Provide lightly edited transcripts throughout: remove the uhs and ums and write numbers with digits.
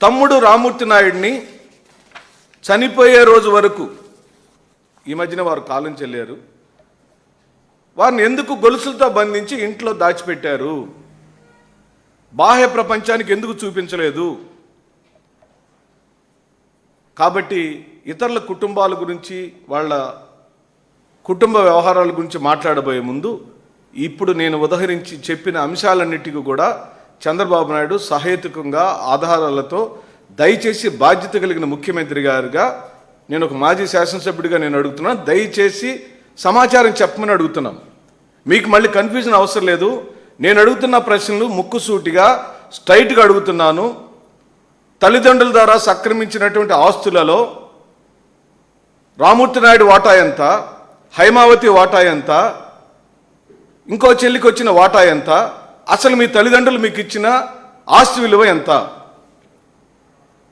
తమ్ముడు రామూర్తి నాయుడిని చనిపోయే రోజు వరకు ఈ మధ్యన వారు కాలం చెల్లారు. వారిని ఎందుకు గొలుసులతో బంధించి ఇంట్లో దాచిపెట్టారు? బాహ్య ప్రపంచానికి ఎందుకు చూపించలేదు? కాబట్టి ఇతరుల కుటుంబాల గురించి, వాళ్ళ కుటుంబ వ్యవహారాల గురించి మాట్లాడబోయే ముందు ఇప్పుడు నేను ఉదహరించి చెప్పిన అంశాలన్నిటికీ కూడా చంద్రబాబు నాయుడు సహేతుకంగా ఆధారాలతో దయచేసి బాధ్యత కలిగిన ముఖ్యమంత్రి గారుగా, నేను ఒక మాజీ శాసనసభ్యుడిగా నేను అడుగుతున్నాను, దయచేసి సమాచారం చెప్పమని అడుగుతున్నాను. మీకు మళ్ళీ కన్ఫ్యూజన్ అవసరం లేదు. నేను అడుగుతున్న ప్రశ్నలు ముక్కుసూటిగా స్ట్రైట్గా అడుగుతున్నాను. తల్లిదండ్రుల ద్వారా సక్రమించినటువంటి ఆస్తులలో రామూర్తి నాయుడు వాటా ఎంత, హైమావతి వాటా ఎంత, ఇంకో చెల్లికి వచ్చిన వాటా ఎంత, అసలు మీ తల్లిదండ్రులు మీకు ఇచ్చిన ఆస్తి విలువ ఎంత?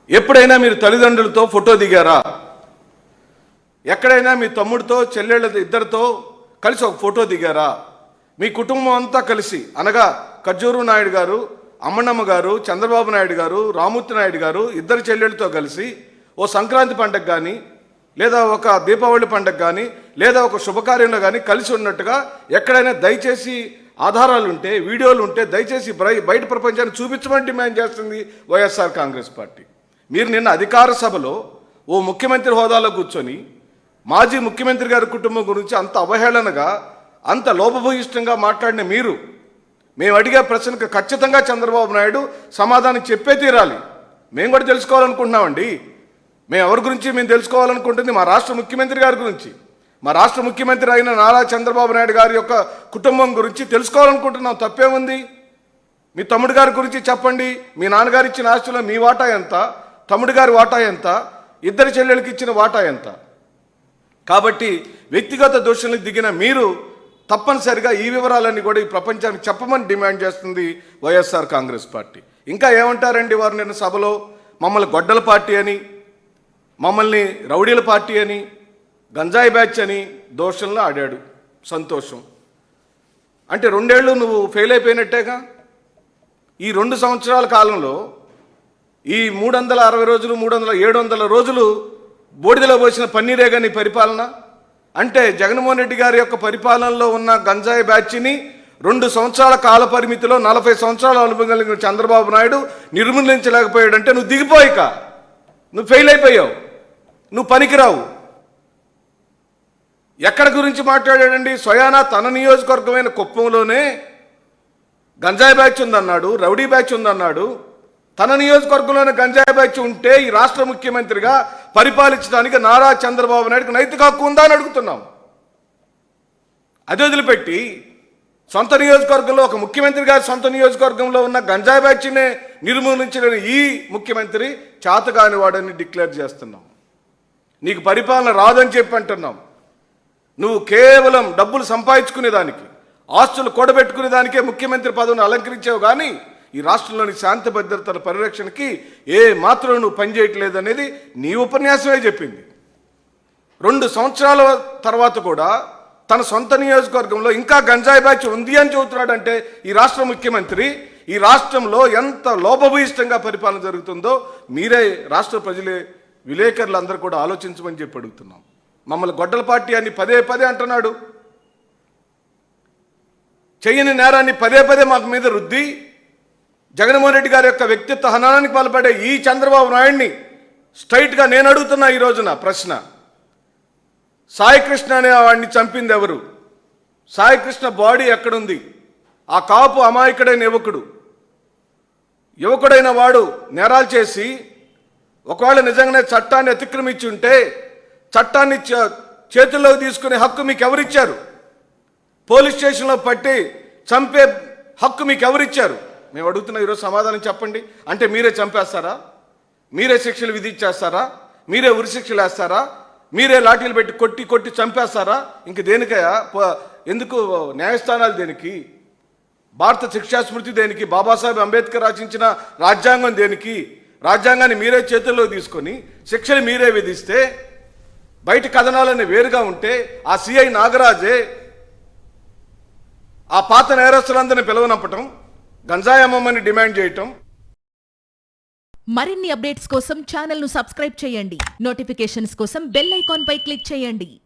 ఎప్పుడైనా మీరు తల్లిదండ్రులతో ఫోటో దిగారా? ఎక్కడైనా మీ తమ్ముడితో, చెల్లెళ్ళ ఇద్దరితో కలిసి ఒక ఫోటో దిగారా? మీ కుటుంబం అంతా కలిసి, అనగా ఖర్జూరు నాయుడు గారు, అమ్మనమ్మ గారు, చంద్రబాబు నాయుడు గారు, రామూర్తి నాయుడు గారు ఇద్దరు చెల్లెళ్ళతో కలిసి ఓ సంక్రాంతి పండగ కానీ, లేదా ఒక దీపావళి పండగ కానీ, లేదా ఒక శుభకార్యంలో కానీ కలిసి ఉన్నట్టుగా ఎక్కడైనా దయచేసి ఆధారాలు ఉంటే, వీడియోలు ఉంటే దయచేసి బయట ప్రపంచాన్ని చూపించమని డిమాండ్ చేస్తుంది వైఎస్ఆర్ కాంగ్రెస్ పార్టీ. మీరు నిన్న అధికార సభలో ఓ ముఖ్యమంత్రి హోదాలో కూర్చొని మాజీ ముఖ్యమంత్రి గారి కుటుంబం గురించి అంత అవహేళనగా, అంత లోపభూయిష్టంగా మాట్లాడిన మీరు, మేము అడిగే ప్రశ్నకు ఖచ్చితంగా చంద్రబాబు నాయుడు సమాధానం చెప్పే తీరాలి. మేము కూడా తెలుసుకోవాలనుకుంటున్నామండి. మేము ఎవరి గురించి మేము తెలుసుకోవాలనుకుంటుంది మా రాష్ట్ర ముఖ్యమంత్రి గారి గురించి, మా రాష్ట్ర ముఖ్యమంత్రి అయిన నారా చంద్రబాబు నాయుడు గారి యొక్క కుటుంబం గురించి తెలుసుకోవాలనుకుంటున్నాం. తప్పేముంది? మీ తమ్ముడు గారి గురించి చెప్పండి. మీ నాన్నగారు ఇచ్చిన ఆస్తిలో మీ వాటా ఎంత, తమ్ముడు గారి వాటా ఎంత, ఇద్దరు చెల్లెలకి ఇచ్చిన వాటా ఎంత? కాబట్టి వ్యక్తిగత దోషులకు దిగిన మీరు తప్పనిసరిగా ఈ వివరాలన్నీ కూడా ఈ ప్రపంచానికి చెప్పమని డిమాండ్ చేస్తుంది వైఎస్ఆర్ కాంగ్రెస్ పార్టీ. ఇంకా ఏమంటారండి వారు? నిన్న సభలో మమ్మల్ని గొడ్డల పార్టీ అని, మమ్మల్ని రౌడీల పార్టీ అని, గంజాయి బ్యాచ్ అని దోషంలో ఆడాడు. సంతోషం. అంటే 2 ఏళ్ళు నువ్వు ఫెయిల్ అయిపోయినట్టేగా. ఈ 2 సంవత్సరాల కాలంలో ఈ 360 రోజులు, 700 రోజులు బూడిదలో పోసిన పన్నీరేగా నీ పరిపాలన. అంటే జగన్మోహన్ రెడ్డి గారి యొక్క పరిపాలనలో ఉన్న గంజాయి బ్యాచ్ని 2 సంవత్సరాల కాల పరిమితిలో 40 సంవత్సరాల అనుభవం కలిగిన చంద్రబాబు నాయుడు నిర్మూలించలేకపోయాడంటే నువ్వు దిగిపోయిక, నువ్వు ఫెయిల్ అయిపోయావు, నువ్వు పనికిరావు. ఎక్కడ గురించి మాట్లాడాడండి? స్వయానా తన నియోజకవర్గమైన కుప్పంలోనే గంజాయి బ్యాచ్ ఉందన్నాడు, రౌడీ బ్యాచ్ ఉందన్నాడు. తన నియోజకవర్గంలోనే గంజాయి బ్యాచ్ ఉంటే ఈ రాష్ట్ర ముఖ్యమంత్రిగా పరిపాలించడానికి నారా చంద్రబాబు నాయుడుకి నైతిక హక్కు ఉందా అని అడుగుతున్నాం. అది వదిలిపెట్టి సొంత నియోజకవర్గంలో, ఒక ముఖ్యమంత్రి గారి సొంత నియోజకవర్గంలో ఉన్న గంజాయి బ్యాచ్నే నిర్మూలించలేని ఈ ముఖ్యమంత్రి చేతగాని వాడని డిక్లేర్ చేస్తున్నాం. నీకు పరిపాలన రాదని చెప్పి అంటున్నాం. నువ్వు కేవలం డబ్బులు సంపాదించుకునేదానికి, ఆస్తులు కూడబెట్టుకునేదానికే ముఖ్యమంత్రి పదవిని అలంకరించావు, కానీ ఈ రాష్ట్రంలోని శాంతి భద్రతల పరిరక్షణకి ఏ మాత్రం నువ్వు పనిచేయట్లేదు అనేది నీ ఉపన్యాసమే చెప్పింది. 2 సంవత్సరాల తర్వాత కూడా తన సొంత నియోజకవర్గంలో ఇంకా గంజాయి బ్యాచ్ ఉంది అని చెబుతున్నాడంటే ఈ రాష్ట్ర ముఖ్యమంత్రి ఈ రాష్ట్రంలో ఎంత లోపభూయిష్టంగా పరిపాలన జరుగుతుందో మీరే రాష్ట్ర ప్రజలే, విలేకరులందరూ కూడా ఆలోచించమని చెప్పి అడుగుతున్నాం. మమ్మల్ని గొడ్డల పార్టీ అని పదే అంటున్నాడు. చెయ్యని నేరాన్ని పదే మాకు మీద రుద్ది జగన్మోహన్ రెడ్డి గారి యొక్క వ్యక్తిత్వ హననానికి పాల్పడే ఈ చంద్రబాబు నాయుడిని స్ట్రైట్గా నేను అడుగుతున్నా ఈ రోజున ప్రశ్న. సాయికృష్ణ అనే వాడిని చంపింది ఎవరు? సాయికృష్ణ బాడీ ఎక్కడుంది? ఆ కాపు అమాయకుడైన యువకుడైన వాడు నేరాలు చేసి ఒకవేళ నిజంగానే చట్టాన్ని అతిక్రమించి ఉంటే చట్టాన్ని చేతుల్లోకి తీసుకునే హక్కు మీకు ఎవరిచ్చారు? పోలీస్ స్టేషన్లో పట్టి చంపే హక్కు మీకు ఎవరిచ్చారు? మేము అడుగుతున్న ఈరోజు సమాధానం చెప్పండి. అంటే మీరే చంపేస్తారా? మీరే శిక్షలు విధించేస్తారా? మీరే ఉరిశిక్షలు వేస్తారా? మీరే లాఠీలు పెట్టి కొట్టి చంపేస్తారా? ఇంక దేనికయ్యా? ఎందుకు న్యాయస్థానాలు దేనికి? భారత శిక్షా స్మృతి దేనికి? బాబాసాహెబ్ అంబేద్కర్ రచించిన రాజ్యాంగం దేనికి? రాజ్యాంగాన్ని మీరే చేతుల్లో తీసుకొని శిక్షలు మీరే విధిస్తే, బయట కథనాలన్నీ వేరుగా ఉంటే ఆ సిఐ నాగరాజే ఆ పాత నేరస్తులందరినీ పిలవనంపటం, గంజాయి అమ్మమని డిమాండ్ చేయటం, మరిన్ని అప్డేట్స్ కోసం ఛానల్ ను సబ్స్క్రైబ్ చేయండి. నోటిఫికేషన్స్ కోసం బెల్ ఐకాన్ పై క్లిక్ చేయండి.